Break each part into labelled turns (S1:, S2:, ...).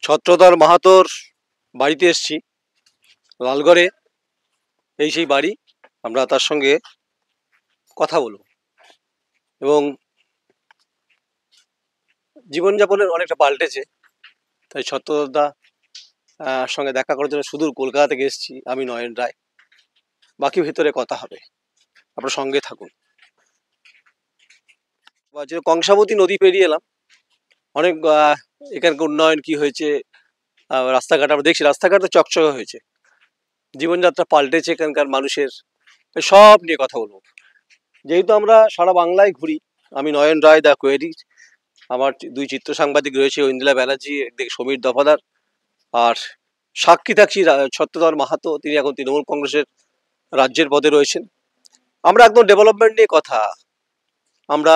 S1: ছত্রধর মাহাতোর বাড়িতে এসেছি, লালগড়ে। এই সেই বাড়ি, আমরা তার সঙ্গে কথা বলব এবং জীবনযাপনের অনেকটা পাল্টেছে, তাই ছত্রধরদা সঙ্গে দেখা করার জন্য সুদূর কলকাতা থেকে এসেছি। আমি নয়ন রায়, বাকি ভেতরে কথা হবে, আপনার সঙ্গে থাকুন। কংসাবতী নদী পেরিয়ে এলাম, অনেক এখানকার উন্নয়ন কি হয়েছে, রাস্তাঘাট আমরা দেখছি, রাস্তাঘাট তো চকচকে হয়েছে, জীবনযাত্রা পাল্টেছে এখানকার মানুষের, সব নিয়ে কথা বলবো। যেহেতু আমরা সারা বাংলায় ঘুরি, আমি নয়ন রায় দা কোয়েরি, আমার দুই চিত্র সাংবাদিক রয়েছে, ঐন্দ্রিলা ব্যানার্জি, একদিকে সমীর দফাদার, আর সাক্ষী থাকছি ছত্রধর মাহাতো, তিনি এখন তৃণমূল কংগ্রেসের রাজ্যের পদে রয়েছেন। আমরা একদম ডেভেলপমেন্ট নিয়ে কথা, আমরা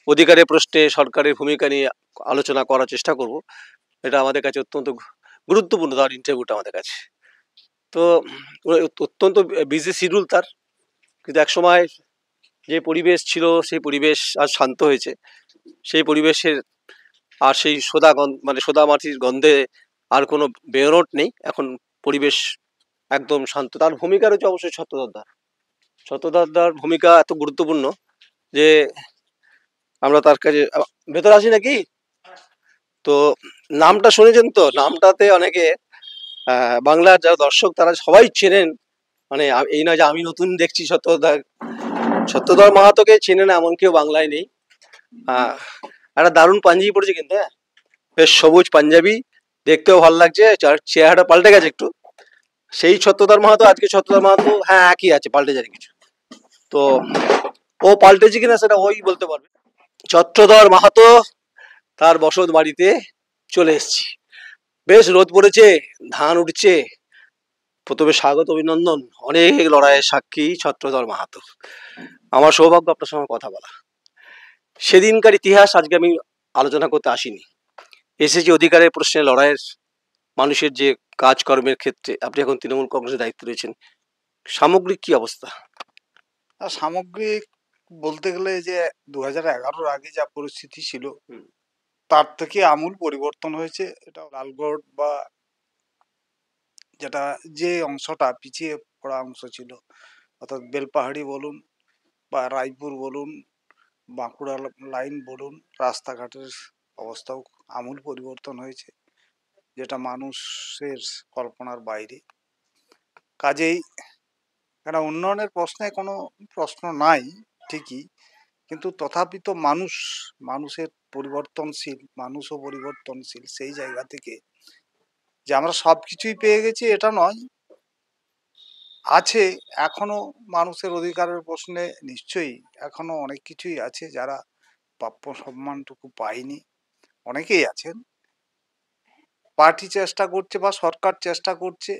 S1: অধিকারের প্রশ্নে সরকারের ভূমিকা নিয়ে আলোচনা করার চেষ্টা করব। এটা আমাদের কাছে অত্যন্ত গুরুত্বপূর্ণ, তার ইন্টারভিউটা আমাদের কাছে। তো অত্যন্ত বিজি শিডিউল তার, কিন্তু একসময় যে পরিবেশ ছিল সেই পরিবেশ আজ শান্ত হয়েছে। সেই পরিবেশের আর সেই সোদা মাটির গন্ধে আর কোনো বেরোট নেই, এখন পরিবেশ একদম শান্ত। তার ভূমিকা রয়েছে অবশ্যই ছত্রধরদার ভূমিকা এত গুরুত্বপূর্ণ যে আমরা তার কাছে ভেতরে আসি নাকি। তো নামটা শুনেছেন তো, নামটাতে অনেকে বাংলার যারা দর্শক তারা সবাই চেনেন, মানে এই নয় যে আমি নতুন দেখছি ছত্রধর মাহাতোকে চেনে না এমন কেউ বাংলায় নেই। একটা দারুণ পাঞ্জাবি পড়েছে কিন্তু, হ্যাঁ, বেশ সবুজ পাঞ্জাবি, দেখতেও ভালো লাগছে, চেহারাটা পাল্টে গেছে একটু। সেই ছত্রধর মাহাতো আজকে ছত্রধর মাহাতো, হ্যাঁ একই আছে, পাল্টে যায়নি কিছু। তো ও পাল্টেছে কিনা সেটা ওই বলতে পারবে। ছত্রধর মাহাতো তার বসত বাড়িতে চলে এসেছি, বেশ রোদ পড়েছে, ধান উঠছে। প্রথমে স্বাগত অভিনন্দন, অনেক লড়াইয়ের সাক্ষী ছত্রধর মাহাতো। আমার সৌভাগ্য আপনার সঙ্গে কথা বলা। সেদিনকার ইতিহাস আজকে আমি আলোচনা করতে আসিনি, এসেছি অধিকারের প্রশ্নে লড়াইয়ের, মানুষের যে কাজকর্মের ক্ষেত্রে। আপনি এখন তৃণমূল কংগ্রেসের দায়িত্ব রয়েছেন, সামগ্রিক কি অবস্থা?
S2: সামগ্রিক বলতে গেলে যে 2011-র আগে যা পরিস্থিতি ছিল তার থেকে আমূল পরিবর্তন হয়েছে। এটা লালগড় বা যেটা যে অংশটা পিছিয়ে পড়া অংশ ছিল, অর্থাৎ বেলপাহাড়ি বলুন বা রায়পুর বলুন, বাঁকুড়া লাইন বলুন, রাস্তাঘাটের অবস্থাও আমূল পরিবর্তন হয়েছে, যেটা মানুষের কল্পনার বাইরে। কাজেই কেন উন্নয়নের প্রশ্নে কোনো প্রশ্ন নাই ঠিকই, কিন্তু তথাপি তো মানুষের পরিবর্তনশীল, মানুষও পরিবর্তনশীল। সেই জায়গা থেকে যে আমরা সব কিছুই পেয়ে গেছি এটা নয়, আছে এখনো মানুষের অধিকারের প্রশ্নে নিশ্চয়ই এখনো অনেক কিছুই আছে যারা প্রাপ্য সম্মানটুকু পায়নি, অনেকেই আছেন। পার্টি চেষ্টা করছে বা সরকার চেষ্টা করছে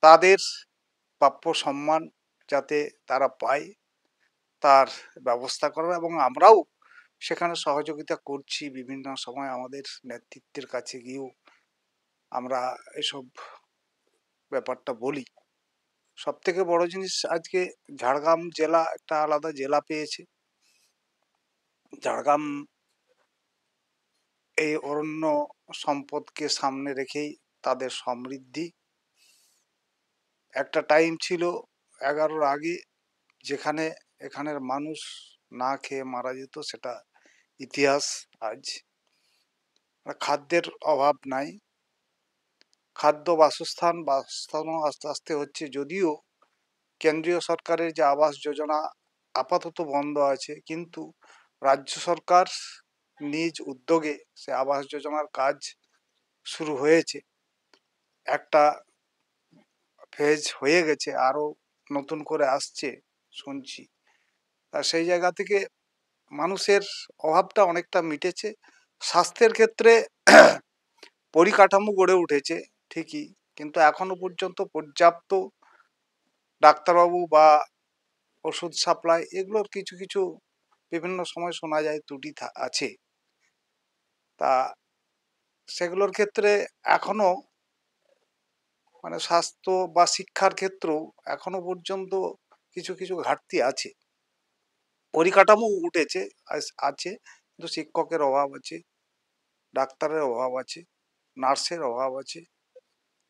S2: তাদের প্রাপ্য সম্মান যাতে তারা পায় তার ব্যবস্থা করার, এবং আমরাও সেখানে সহযোগিতা করছি। বিভিন্ন সময় আমাদের নেতৃত্বের কাছে গিয়েও আমরা এসব ব্যাপারটা বলি। সব থেকে বড় জিনিস, আজকে ঝাড়গ্রাম জেলা একটা আলাদা জেলা পেয়েছে। ঝাড়গ্রাম এই অরণ্য সম্পদকে সামনে রেখেই তাদের সমৃদ্ধি। একটা টাইম ছিল 11-র আগে যেখানে এখানের মানুষ না খেয়ে মারা যেত, সেটা ইতিহাস। আজ খাদ্যের অভাব নাই, খাদ্য বাসস্থানও আস্তে আস্তে হচ্ছে। যদিও কেন্দ্রীয় সরকারের যে আবাস যোজনা আপাতত বন্ধ আছে, কিন্তু রাজ্য সরকার নিজ উদ্যোগে সে আবাস যোজনার কাজ শুরু হয়েছে। একটা ফেজ হয়ে গেছে, আরো নতুন করে আসছে শুনছি। আর সেই জায়গা থেকে মানুষের অভাবটা অনেকটা মিটেছে। স্বাস্থ্যের ক্ষেত্রে পরিকাঠামো গড়ে উঠেছে ঠিকই, কিন্তু এখনো পর্যন্ত পর্যাপ্ত ডাক্তারবাবু বা ওষুধ সাপ্লাই এগুলোর কিছু কিছু বিভিন্ন সময় শোনা যায় ত্রুটি আছে। তা সেগুলোর ক্ষেত্রে এখনো মানে স্বাস্থ্য বা শিক্ষার ক্ষেত্রেও এখনো পর্যন্ত কিছু কিছু ঘাটতি আছে। পরিকাঠামো আছে, কিন্তু শিক্ষকের অভাব আছে, ডাক্তারের অভাব আছে। নার্সের অভাব আছে,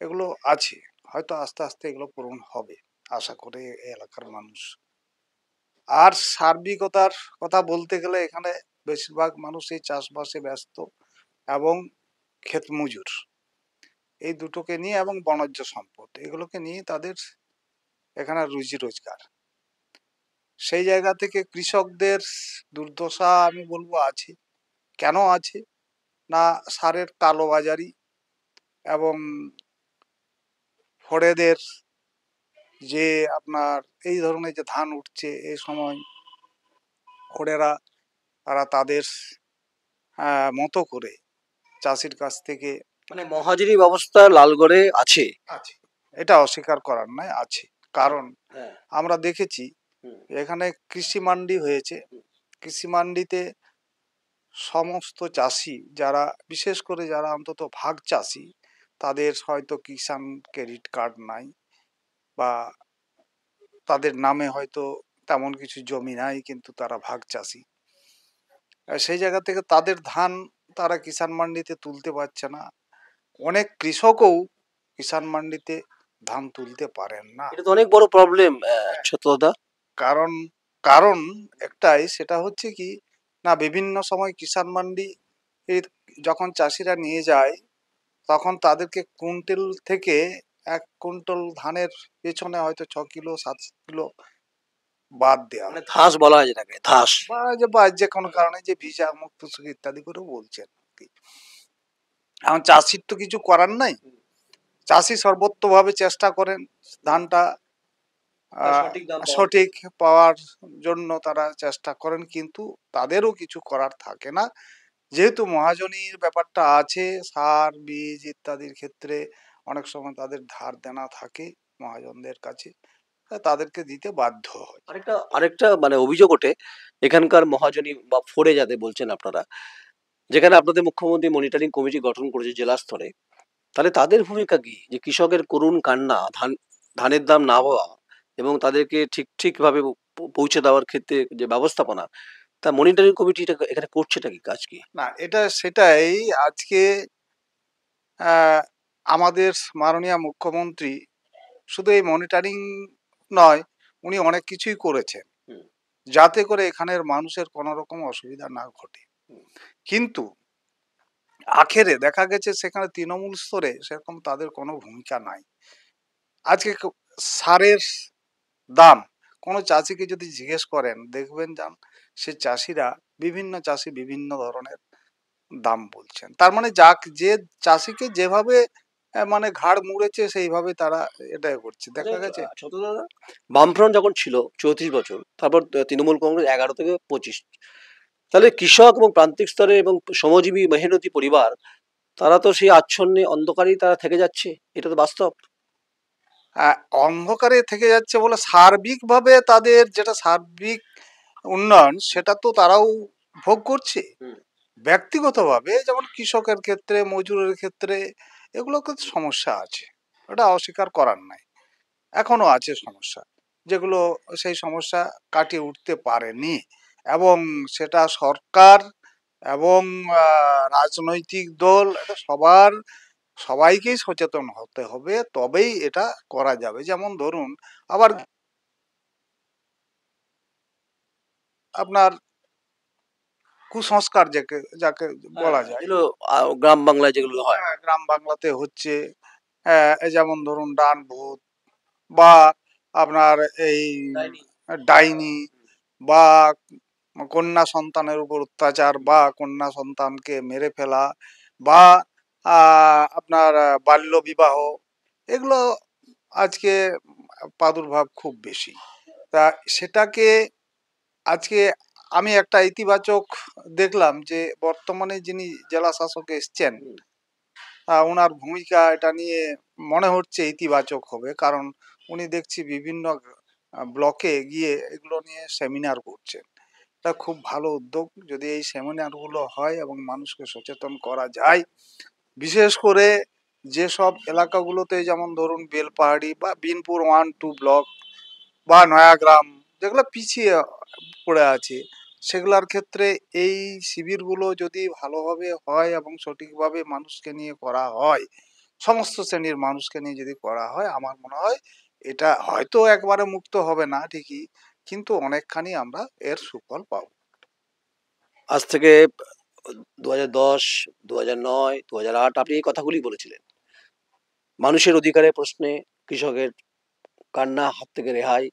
S2: এগুলো আছে। হয়তো আস্তে আস্তে এগুলো পূরণ হবে, আশা করে এই এলাকার মানুষ। আর সার্বিকতার কথা বলতে গেলে এখানে বেশিরভাগ মানুষ এই চাষবাসে ব্যস্ত এবং ক্ষেত মজুর, এই দুটোকে নিয়ে এবং বনজ সম্পদ এগুলোকে নিয়ে তাদের এখানে রুজি রোজগার। সেই জায়গা থেকে কৃষকদের দুর্দশা আমি বলবো আছে। কেন আছে? না, সারের কালোবাজারি এবং ফড়েদের যে আপনার এই ধরনের যে ধান উঠছে এই সময় ফড়েরা তারা তাদের মতো করে চাষির কাছ থেকে
S1: মানে মহাজনী ব্যবস্থা লালগড়ে আছে।
S2: আছে, এটা অস্বীকার করার নয়, আছে। কারণ
S1: হ্যাঁ।
S2: আমরা দেখেছি
S1: হুম।
S2: এখানে কৃষি মান্ডি হয়েছে, কৃষি মান্ডিতে সমস্ত চাষি যারা, বিশেষ করে যারা অন্তত ভাগ চাষি, তাদের হয়তো কিষাণ ক্রেডিট কার্ড নাই বা তাদের নামে হয়তো তেমন কিছু জমি নাই, কিন্তু তারা ভাগ চাষি। সেই জায়গা থেকে তাদের ধান তারা কিষাণ মান্ডিতে তুলতে পারছে না। অনেক কৃষকও কিষাণ মান্ডিতে ধান তুলতে পারেন না।
S1: এটা তো অনেক বড় প্রবলেম ছোটদা।
S2: কারণ কারণ একটাই, সেটা হচ্ছে কি না, বিভিন্ন সময় কিষাণ মান্ডি যখন চাষিরা নিয়ে যায় তখন তাদেরকে কুইন্টাল থেকে 1 কুইন্টাল ধানের পেছনে হয়তো 6 কিলো 7 কিলো বাদ দেওয়া
S1: মানে
S2: হয়।
S1: ধাস বলা হয় যেটাকে, ধাস।
S2: বা যে কোনো কারণে যে ভিসা মুক্ত ইত্যাদি করে বলছেন আর কি। এখন চাষির তো কিছু করার নাই, চাষি সর্বোত্তভাবে চেষ্টা করেন ধানটা
S1: সঠিক দাম
S2: সঠিক পাওয়ার জন্য তারা চেষ্টা করেন, কিন্তু তাদেরও কিছু করার থাকে না। যেহেতু মহাজনীর ব্যাপারটা আছে, সার বীজ ইত্যাদির ক্ষেত্রে অনেক সময় তাদের ধার দেনা থাকে মহাজনদের কাছে, তাদেরকে দিতে বাধ্য হয়।
S1: আরেকটা আরেকটা মানে অভিযোগ ওঠে এখানকার মহাজনী বা ফোরে যাতে বলছেন আপনারা, যেখানে আপনাদের মুখ্যমন্ত্রী মনিটরিং কমিটি গঠন করেছে জেলা স্তরে, তাহলে তাদের ভূমিকা কি? যে কৃষকের করুণ কান্না, ধানের দাম না পাওয়া এবং তাদেরকে ঠিকভাবে পৌঁছে দেওয়ার ক্ষেত্রে যে ব্যবস্থাপনা, তা মনিটরিং কমিটিটা এখানে করছেটা কি, কাজ কি?
S2: না, এটা সেটাই। আজকে আমাদের মাননীয় মুখ্যমন্ত্রী শুধু এই মনিটরিং নয়, উনি অনেক কিছুই করেছেন
S1: হুম।
S2: যাতে করে এখানের মানুষের কোনো রকম অসুবিধা না ঘটে। কিন্তু আখেরে দেখা গেছে সেখানে তৃণমূল স্তরে সেরকম তাদের কোনো ভূমিকা নাই। আজকে সারের দাম কোনো চাষিকে যদি জিজ্ঞেস করেন, দেখবেন যান সে চাষিরা, বিভিন্ন চাষি বিভিন্ন ধরনের দাম বলছেন। তার মানে যে চাষিকে যেভাবে মানে ঘাড় মুড়েছে সেইভাবে তারা এটাই করছে, দেখা গেছে।
S1: ছোট দাদা, বামফ্রন্ট যখন ছিল 34 বছর, তারপর তৃণমূল কংগ্রেস 11 থেকে 25, তাহলে কৃষক এবং প্রান্তিক স্তরে এবং শ্রমজীবী মেহনতি পরিবার, তারা তো সেই আচ্ছন্নে অন্ধকারেই তারা থেকে যাচ্ছে, এটা তো বাস্তব।
S2: অন্ধকারে থেকে যাচ্ছে বলে সার্বিকভাবে তাদের যেটা সার্বিক উন্নয়ন সেটা তো তারাও ভোগ করছে। ব্যক্তিগতভাবে যেমন কৃষকের ক্ষেত্রে, মজুরের ক্ষেত্রে এগুলোতে সমস্যা আছে, ওটা অস্বীকার করার নাই। এখনো আছে সমস্যা, যেগুলো সেই সমস্যা কাটিয়ে উঠতে পারেনি, এবং সেটা সরকার এবং রাজনৈতিক দল, এটা সবাইকেই সচেতন হতে হবে, তবেই এটা করা যাবে। যেমন ধরুন, আবার আপনার কুসংস্কার যাকে যাকে বলা যায়,
S1: যেগুলো গ্রাম বাংলায় যেগুলো হয়।
S2: গ্রাম বাংলাতে হচ্ছে, এই যেমন ধরুন ডান ভূত বা আপনার এই ডাইনি বা কন্যা সন্তানের উপর অত্যাচার বা কন্যা সন্তানকে মেরে ফেলা বা আপনার বাল্য বিবাহ, এগুলো আজকে প্রাদুর্ভাব খুব বেশি। তা সেটাকে আজকে আমি একটা ইতিবাচক দেখলাম যে বর্তমানে যিনি জেলা শাসক এসছেন, ওনার ভূমিকা এটা নিয়ে মনে হচ্ছে ইতিবাচক হবে। কারণ উনি দেখছি বিভিন্ন ব্লকে গিয়ে এগুলো নিয়ে সেমিনার করছেন। এটা খুব ভালো উদ্যোগ। যদি এই সেমিনারগুলো হয় এবং মানুষকে সচেতন করা যায়, বিশেষ করে যেসব এলাকাগুলোতে, যেমন ধরুন বেলপাহাড়ি বা বিনপুর 1-2 ব্লক বা নয়াগ্রাম, যেগুলো পিছিয়ে পড়ে আছে, সেগুলার ক্ষেত্রে এই শিবিরগুলো যদি ভালোভাবে হয় এবং সঠিকভাবে মানুষকে নিয়ে করা হয়, সমস্ত শ্রেণীর মানুষকে নিয়ে যদি করা হয়, আমার মনে হয় এটা হয়তো একবারে মুক্ত হবে না ঠিকই, কিন্তু অনেকখানি আমরা এর সুফল পাবো।
S1: আজ থেকে 2010, 2009, 2008 আপনি এই কথাগুলি বলেছিলেন। মানুষের অধিকারের প্রশ্নে, কৃষকের কান্না, হাত থেকে রেহাই,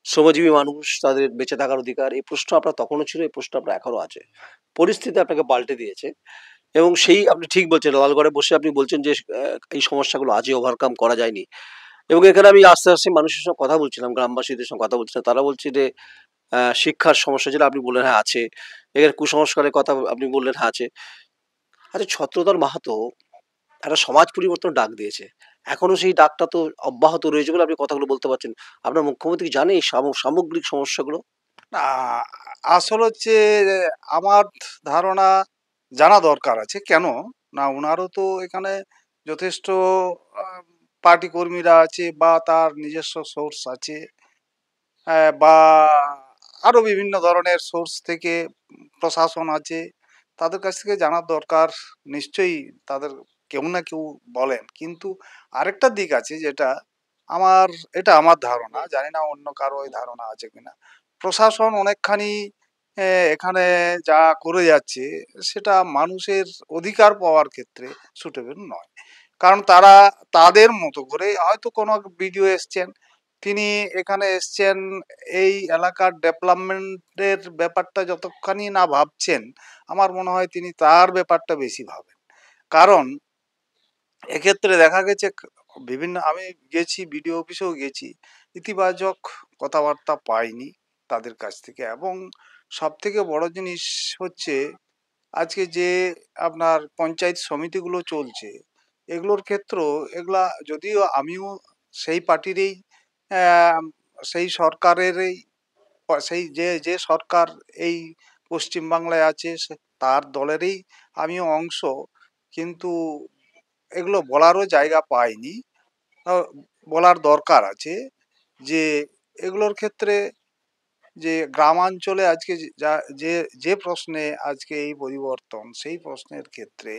S1: শ্রমজীবী মানুষ তাদের বেঁচে থাকার অধিকার, এই প্রশ্ন আপনার তখনও ছিল, এই প্রশ্ন আপনার এখনো আছে। পরিস্থিতি আপনাকে পাল্টে দিয়েছে এবং সেই আপনি ঠিক বলছেন, লালগড়ে বসে আপনি বলছেন যে এই সমস্যাগুলো আজই ওভারকাম করা যায়নি। এবং এখানে আমি আস্তে আস্তে মানুষের সঙ্গে কথা বলছিলাম, গ্রামবাসীদের সঙ্গে কথা বলছিলাম, তারা বলছে যে শিক্ষার সমস্যা যেটা আপনি বললেন হ্যাঁ আছে, এখানে কুসংস্কারের কথা আপনি বললেন হ্যাঁ আছে। আচ্ছা, ছত্রধর মাহাতো একটা সমাজ পরিবর্তন ডাক দিয়েছে, এখনো সেই ডাকটা তো অব্যাহত রয়েছে বলে আপনি কথাগুলো বলতে পারছেন। আপনার মুখ্যমন্ত্রী জানে এই সামগ্রিক সমস্যাগুলো?
S2: না, আসল হচ্ছে আমার ধারণা জানা দরকার আছে। কেন? না, উনারও তো এখানে যথেষ্ট আ পার্টি কর্মীরা আছে বা তার নিজস্ব সোর্স আছে। বা আরো বিভিন্ন ধরনের সোর্স থেকে প্রশাসন আছে। তাদের কাছ থেকে জানার দরকার। নিশ্চয়ই তাদের কেউ না কেউ বলেন। কিন্তু আরেকটা দিক আছে যেটা আমার এটা আমার ধারণা। জানি না অন্য কারো এই ধারণা আছে কিনা। প্রশাসন অনেকখানি এখানে যা করে যাচ্ছে সেটা মানুষের অধিকার পাওয়ার ক্ষেত্রে সুটেবল নয়। কারণ তারা তাদের মতো করে হয়তো কোনো বিডিও এসছেন, তিনি এখানে এসছেন এই এলাকার ডেভেলপমেন্টের ব্যাপারটা যতখানি না ভাবছেন, আমার মনে হয় তিনি তার ব্যাপারটা বেশি ভাবেন। কারণ এক্ষেত্রে দেখা গেছে বিভিন্ন আমি গেছি বিডিও অফিসেও গেছি, ইতিবাচক কথাবার্তা পাইনি তাদের কাছ থেকে। এবং সবথেকে বড় জিনিস হচ্ছে আজকে যে আপনার পঞ্চায়েত সমিতিগুলো চলছে, এগুলোর ক্ষেত্রেও এগুলা যদিও আমিও সেই পার্টিরই আহ, সেই সরকারেরই সেই যে সরকার এই পশ্চিমবাংলায় আছে তার দলেরই আমিও অংশ, কিন্তু এগুলো বলারও জায়গা পাইনি। আহ, বলার দরকার আছে যে এগুলোর ক্ষেত্রে যে গ্রামাঞ্চলে আজকে যে যে প্রশ্নে আজকে এই পরিবর্তন, সেই প্রশ্নের ক্ষেত্রে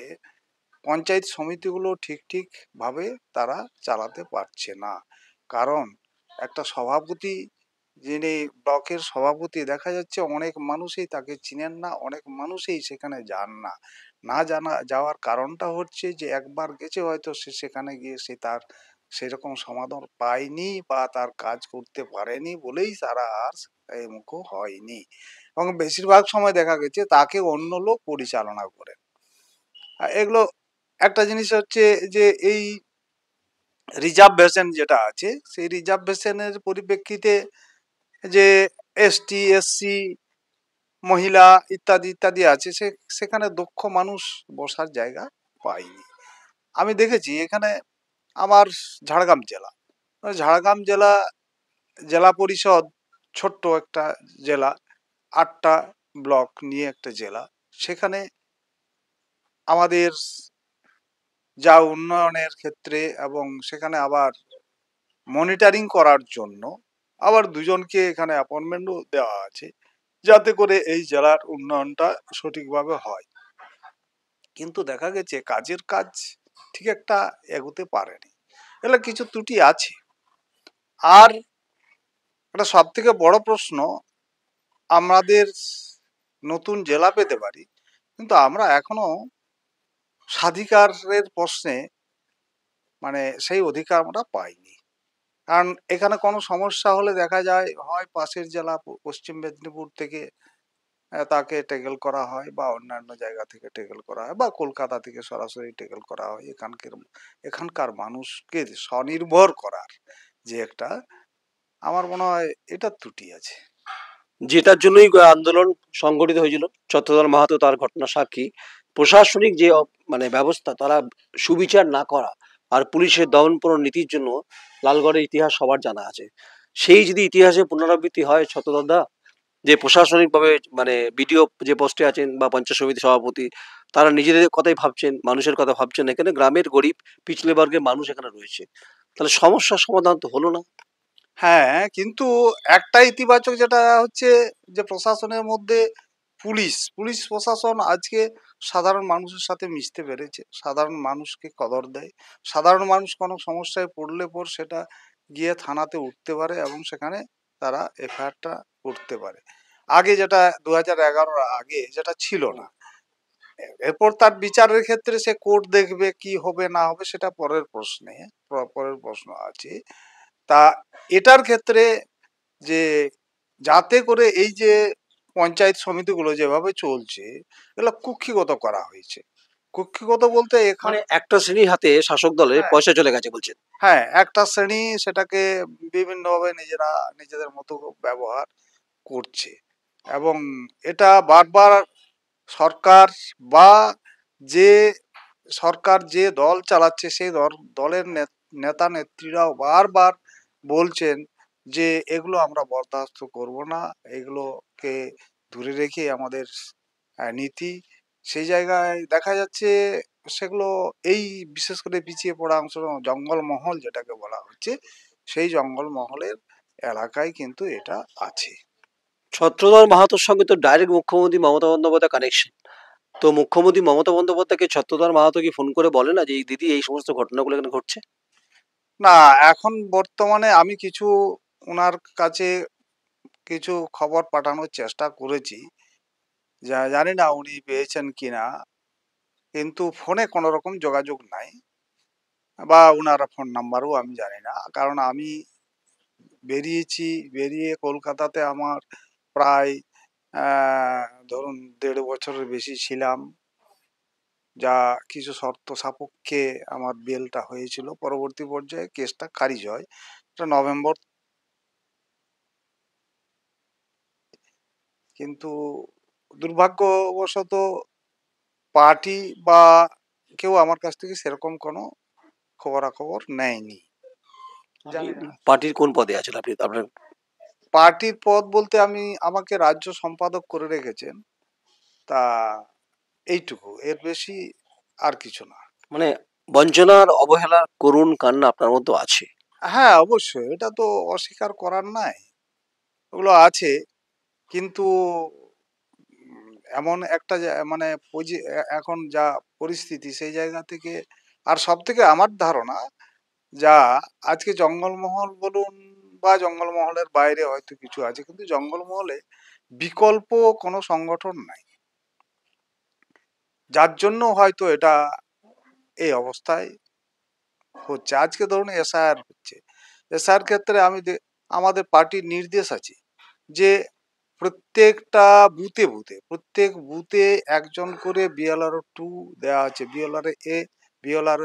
S2: পঞ্চায়েত সমিতিগুলো ঠিক ভাবে তারা চালাতে পারছে না। কারণ একটা সভাপতি, যিনি ব্লকের সভাপতি, দেখা যাচ্ছে অনেক মানুষই তাকে চিনেন না, অনেক মানুষই সেখানে যান না। না জানা যাওয়ার কারণটা হচ্ছে যে একবার গেছে হয়তো সে সেখানে গিয়ে সে তার সেরকম সমাধান পায়নি বা তার কাজ করতে পারেনি বলেই তারা আর মুখ হয়নি। এবং বেশিরভাগ সময় দেখা গেছে তাকে অন্য লোক পরিচালনা করে। এগুলো একটা জিনিস হচ্ছে যে এই রিজার্ভেশন যেটা আছে, সেই রিজার্ভেশনের পরিপ্রেক্ষিতে যে এসটি এসসি মহিলা ইত্যাদি ইত্যাদি আছে, সেখানে দক্ষ মানুষ বসার জায়গা পায়নি। আমি দেখেছি এখানে আমার ঝাড়গ্রাম জেলা, ঝাড়গ্রাম জেলা জেলা পরিষদ ছোট্ট একটা জেলা, 8টা ব্লক নিয়ে একটা জেলা। সেখানে আমাদের যা উন্নয়নের ক্ষেত্রে এবং সেখানে আবার মনিটরিং করার জন্য আবার দুজনকে এখানে অ্যাপয়েন্টমেন্টও দেওয়া আছে, যাতে করে এই জেলার উন্নয়নটা সঠিকভাবে হয়। কিন্তু দেখা গেছে কাজের কাজ ঠিক একটা এগোতে পারেনি। এগুলো কিছু ত্রুটি আছে। আর একটা সব থেকে বড় প্রশ্ন, আমাদের নতুন জেলা পেতে পারি, কিন্তু আমরা এখনো স্বাধিকারের প্রশ্নে মানে সেই অধিকার আমরা পাইনি। কারণ এখানে কোনো সমস্যা হলে দেখা যায় হয় পাশের জেলা পশ্চিম মেদিনীপুর থেকে তাকে টেকেল করা হয়, বা অন্যান্য জায়গা থেকে টেকেল করা হয়, বা কলকাতা থেকে সরাসরি টেকেল করা হয়। এখানকার মানুষকে স্বনির্ভর করার যে একটা, আমার মনে হয় এটা ত্রুটি আছে।
S1: যেটার জন্যই আন্দোলন সংগঠিত হয়েছিল, ছত্রধর মাহাতো তার ঘটনা সাক্ষী। প্রশাসনিক যে মানে ব্যবস্থা, তারা সুবিচার না করা আর পুলিশের দমনপীড়ন নীতির জন্য লালগড়ের ইতিহাস সবার জানা আছে। সেই যদি ইতিহাসে পুনরাবৃত্তি হয় ছত্রধর দা, যে প্রশাসনিকভাবে মানে বিডিও যে পোস্টে আছেন বা পঞ্চায়েত সমিতি সভাপতি, তারা নিজেদের কথাই ভাবছেন, মানুষের কথা ভাবছেন, এখানে গ্রামের গরিব পিছলে বর্গের মানুষ এখানে রয়েছে, তাহলে সমস্যার সমাধান তো হলো না।
S2: হ্যাঁ, কিন্তু একটা ইতিবাচক যেটা হচ্ছে যে প্রশাসনের মধ্যে পুলিশ পুলিশ প্রশাসন আজকে সাধারণ মানুষের সাথে মিশতে পেরেছে, সাধারণ মানুষকে কদর দেয়, সাধারণ মানুষ কোনো সমস্যায় পড়লে পর সেটা গিয়ে থানাতে উঠতে পারে এবং সেখানে তারা এফআইআরটা করতে পারে। আগে যেটা 2011-র আগে যেটা ছিল না। এরপর তার বিচারের ক্ষেত্রে সে কোর্ট দেখবে কি হবে না হবে সেটা পরের প্রশ্নে, পরের প্রশ্ন আছে। তা এটার ক্ষেত্রে যে যাতে করে এই যে পঞ্চায়েত সমিতিগুলো যেভাবে চলছে এগুলো কুক্ষিগত করা হয়েছে। কুক্ষিগত বলতে
S1: মানে
S2: এখানে
S1: একটা শ্রেণীর হাতে শাসক দলের
S2: হ্যাঁ
S1: পয়সা চলে গেছে বলছেন।
S2: হ্যাঁ একটা শ্রেণী সেটাকে বিভিন্নভাবে নিজেরা নিজেদের মতো ব্যবহার করছে এবং এটা বারবার সরকার বা যে সরকার যে দল চালাচ্ছে সেই দলের নেতা নেত্রীরাও বারবার বলছেন যে এগুলো আমরা বরদাস্ত করব না, এগুলোকে দূরে রেখে আমাদের নীতি। সেই জায়গায় দেখা যাচ্ছে সেগুলো এই বিশেষ করে পিছিয়ে পড়া অংশ জঙ্গলমহল যেটাকে বলা হচ্ছে সেই জঙ্গলমহলের এলাকায় কিন্তু এটা আছে।
S1: ছত্রধর মাহাতোর সঙ্গে তো ডাইরেক্ট মুখ্যমন্ত্রী মমতা বন্দ্যোপাধ্যায় কানেকশন। তো মুখ্যমন্ত্রী মমতা বন্দ্যোপাধ্যায়কে ছত্রধর মাহাতো কি ফোন করে বলে না যে এই দিদি এই সমস্ত ঘটনাগুলো এখানে ঘটছে?
S2: না, এখন বর্তমানে আমি কিছু ওনার কাছে কিছু খবর পাঠানোর চেষ্টা করেছি, জানি না উনি পেয়েছেন কিনা, কিন্তু ফোনে কোনো রকম যোগাযোগ নাই বা ওনার ফোন নাম্বারও আমি জানি না। কারণ আমি বেরিয়েছি, বেরিয়ে কলকাতাতে আমার প্রায় ধরুন 1.5 বছরের বেশি ছিলাম, যা কিছু শর্ত সাপেক্ষে আমার বেলটা হয়েছিল, পরবর্তী পর্যায়ে কেসটা খারিজ হয়। এটা নভেম্বর। কিন্তু দুর্ভাগ্যবশত পার্টি বা কেউ আমার কাছ থেকে সেরকম কোনো খবরাখবর নেয়নি। জানি না
S1: পার্টির কোন পদে আছেন আপনি? আপনার
S2: পার্টির পদ বলতে আমাকে রাজ্য সম্পাদক করে রেখেছেন, তা এইটুকু, এর বেশি আর কিছু না।
S1: মানে বঞ্চনার অবহেলার করুণ কান্না আপনার মধ্যে আছে।
S2: হ্যাঁ অবশ্যই, এটা তো অস্বীকার করার নাই, ওগুলো আছে। কিন্তু এমন একটা মানে এখন যা পরিস্থিতি সেই জায়গা থেকে, আর সব থেকে আমার ধারণা যা আজকে জঙ্গলমহল বলুন বা জঙ্গলমহলের বাইরে হয়তো কিছু আছে, কিন্তু জঙ্গলমহলে বিকল্প কোনো সংগঠন নাই, যার জন্য হয়তো এটা এই অবস্থায় হচ্ছে। আজকে ধরুন এসআইআর হচ্ছে, এসআইআর ক্ষেত্রে আমাদের পার্টির নির্দেশ আছে যে প্রত্যেকটা বুথে বুথে প্রত্যেক বুথে একজন করে বিএলআর 2 দেওয়া আছে, বিএলআর বিএলআর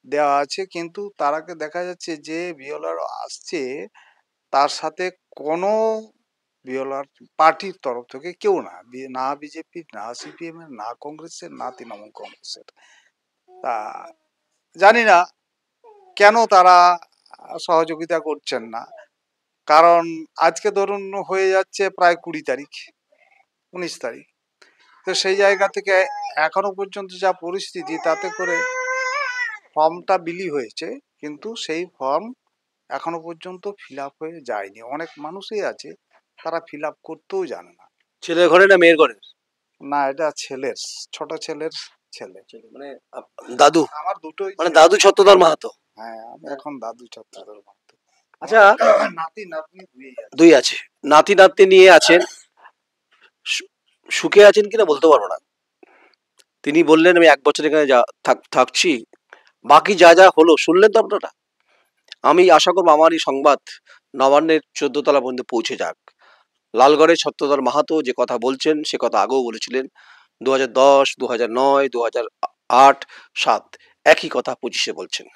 S2: দেওয়া আছে, কিন্তু তার আগে দেখা যাচ্ছে যে বিএলআর আসছে তার সাথে কোনো বিএলআর পার্টির তরফ থেকে কেউ না, না বিজেপির, না সিপিএম এর, না কংগ্রেসের, না তৃণমূল কংগ্রেসের। তা জানি না কেন তারা সহযোগিতা করছেন না। কারণ আজকে ধরুন হয়ে যাচ্ছে প্রায় 20 তারিখ, 19 তারিখ, তো সেই জায়গা থেকে এখনো পর্যন্ত যা পরিস্থিতি তাতে করে ফর্মটা বিলি হয়েছে, কিন্তু সেই ফর্ম এখনো পর্যন্ত ফিল আপ হয়ে যায়নি। অনেক মানুষই আছে তারা ফিল আপ করতেও জানে না।
S1: ছেলের ঘরে না মেয়ের ঘরে?
S2: না, এটা ছেলের, ছোট ছেলের ছেলে।
S1: মানে দাদু,
S2: আমার দুটোই
S1: মানে
S2: ছেলে।
S1: দাদু ছত্রধর মাহাতো।
S2: হ্যাঁ আমি এখন দাদু ছত্রধর মাহাতো।
S1: আচ্ছা,
S2: নাতি নাতনি দুই আছে।
S1: দুই আছে, নাতি নাতনি নিয়ে আছেন, সুখে আছেন কিনা বলতে পারবো না। তিনি বললেন আমি 1 বছর এখানে থাকছি, বাকি যা যা হলো শুনলেন তো আপনারা। আমি আশা করবো আমার এই সংবাদ নবান্নের 14তলা পর্যন্ত পৌঁছে যাক। লালগড়ের ছত্রধর মাহাতো যে কথা বলছেন সে কথা আগেও বলেছিলেন, 2010, 2009, 2008, 7 একই কথা 25-এ বলছেন।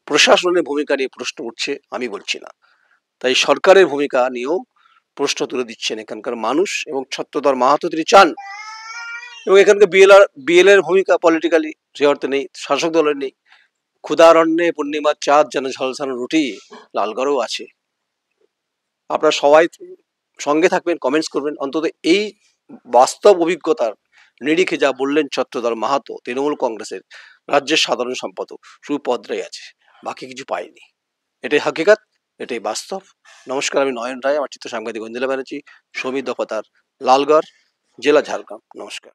S1: প্রশাসনের ভূমিকা নিয়ে প্রশ্ন উঠছে, আমি বলছি না। তাই সরকারের ভূমিকা নিয়েও প্রশ্ন তুলে দিচ্ছেন এখানকার মানুষ, এবং ছত্রধর মাহাতো তিনি চান, এবং এখানকার বিএল এর ভূমিকা পলিটিক্যালি সে অর্থে নেই, শাসক দলের নেই। ক্ষুধারণ্যে পূর্ণিমার চাঁদ যেন ঝলসানো রুটি, লালগড়েও আছে। আপনারা সবাই সঙ্গে থাকবেন, কমেন্টস করবেন। অন্তত এই বাস্তব অভিজ্ঞতার নিরিখে যা বললেন ছত্রধর মাহাতো, তৃণমূল কংগ্রেসের রাজ্যের সাধারণ সম্পাদক, শুধু পদরাই আছে, বাকি কিছু পায়নি। এটাই হাকিকাত, এটাই বাস্তব। নমস্কার, আমি নয়ন রায়, আমার চিত্র সাংবাদিক অঞ্জলা ব্যানার্জি, সৌমিত দফাদার, লালগড়। জেলা ঝাড়গ্রাম। নমস্কার।